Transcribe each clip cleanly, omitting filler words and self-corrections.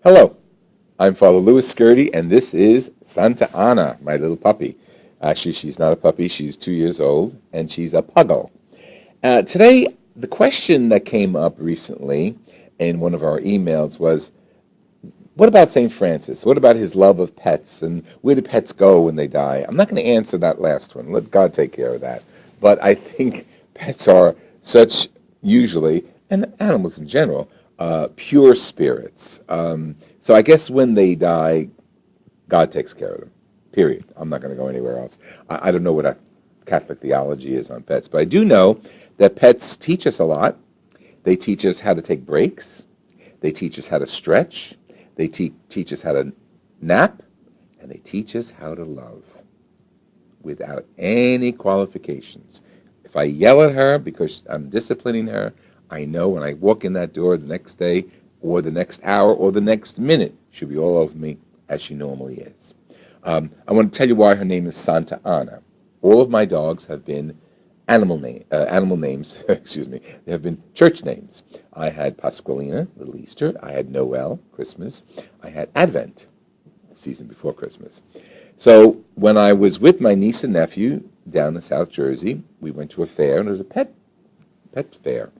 Hello, I'm Father Louis SCURTI, and this is Santa Ana, my little puppy. Actually, she's not a puppy. She's 2 years old, and she's a puggle. Today, the question that came up recently in one of our emails was, what about St. Francis? What about his love of pets, and where do pets go when they die? I'm not going to answer that last one. Let God take care of that. But I think pets are such, usually, and animals in general, pure spirits. So I guess when they die, God takes care of them, period. I'm not going to go anywhere else. I don't know what a Catholic theology is on pets, but I do know that pets teach us a lot. They teach us how to take breaks. They teach us how to stretch. They teach us how to nap. And they teach us how to love without any qualifications. If I yell at her because I'm disciplining her, I know when I walk in that door the next day or the next hour or the next minute, she'll be all over me as she normally is. I want to tell you why her name is Santa Ana. All of my dogs have been animal names, excuse me. They have been church names. I had Pasqualina, Little Easter. I had Noel, Christmas. I had Advent, the season before Christmas. So when I was with my niece and nephew down in South Jersey, we went to a fair, and it was a pet fair.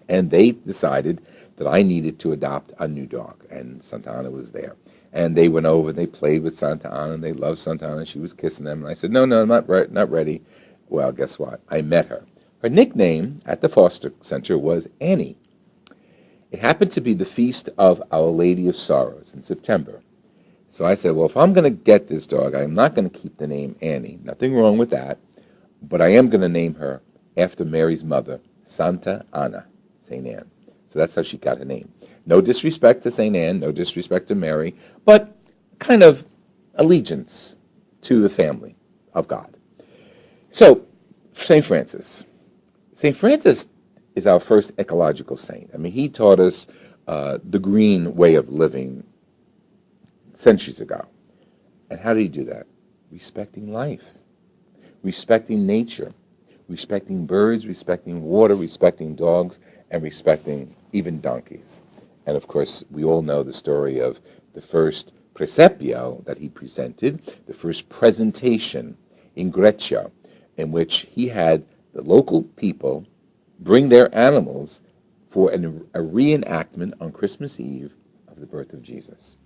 And they decided that I needed to adopt a new dog, and Santa Ana was there. And they went over, and they played with Santa Ana, and they loved Santa Ana, and she was kissing them. And I said, no, I'm not ready. Well, guess what? I met her. Her nickname at the foster center was Annie. It happened to be the feast of Our Lady of Sorrows in September. So I said, well, if I'm going to get this dog, I'm not going to keep the name Annie. Nothing wrong with that. But I am going to name her after Mary's mother, Santa Ana, St. Anne. So that's how she got her name. No disrespect to St. Anne, no disrespect to Mary, but kind of allegiance to the family of God. So, St. Francis. St. Francis is our first ecological saint. I mean, he taught us the green way of living centuries ago. And how did he do that? Respecting life, respecting nature, respecting birds, respecting water, respecting dogs, and respecting even donkeys. And of course, we all know the story of the first presepio that he presented, the first presentation in Greccio, in which he had the local people bring their animals for a reenactment on Christmas Eve of the birth of Jesus.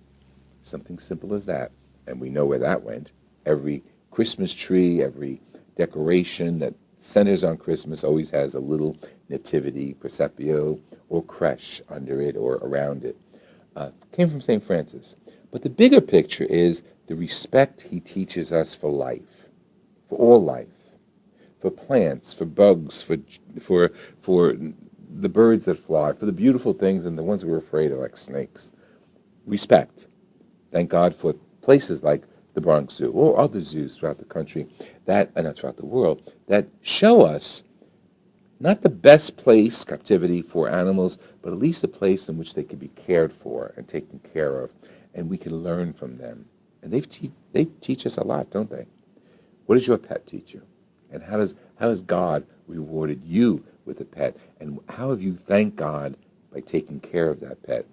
Something simple as that. And we know where that went. Every Christmas tree, every decoration that centers on Christmas always has a little nativity, presepio, or creche under it or around it. Came from St. Francis. But the bigger picture is the respect he teaches us for life, for all life, for plants, for bugs, for the birds that fly, for the beautiful things and the ones we're afraid of, like snakes. Respect. Thank God for places like the Bronx Zoo or other zoos throughout the country, not throughout the world, that show us not the best place, captivity, for animals, but at least a place in which they can be cared for and taken care of, and we can learn from them. And they teach us a lot, don't they? What does your pet teach you? And how has God rewarded you with a pet? And how have you thanked God by taking care of that pet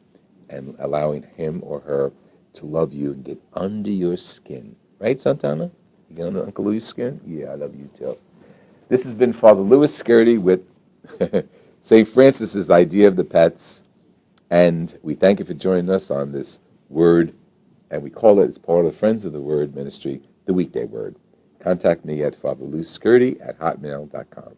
and allowing him or her to love you and get under your skin? Right, Santana? You get under Uncle Louis' skin? Yeah, I love you too. This has been Father Louis SCURTI with St. Francis's idea of the pets. And we thank you for joining us on this word. And we call it, as part of the Friends of the Word ministry, the Weekday Word. Contact me at fatherlouisscurti@hotmail.com.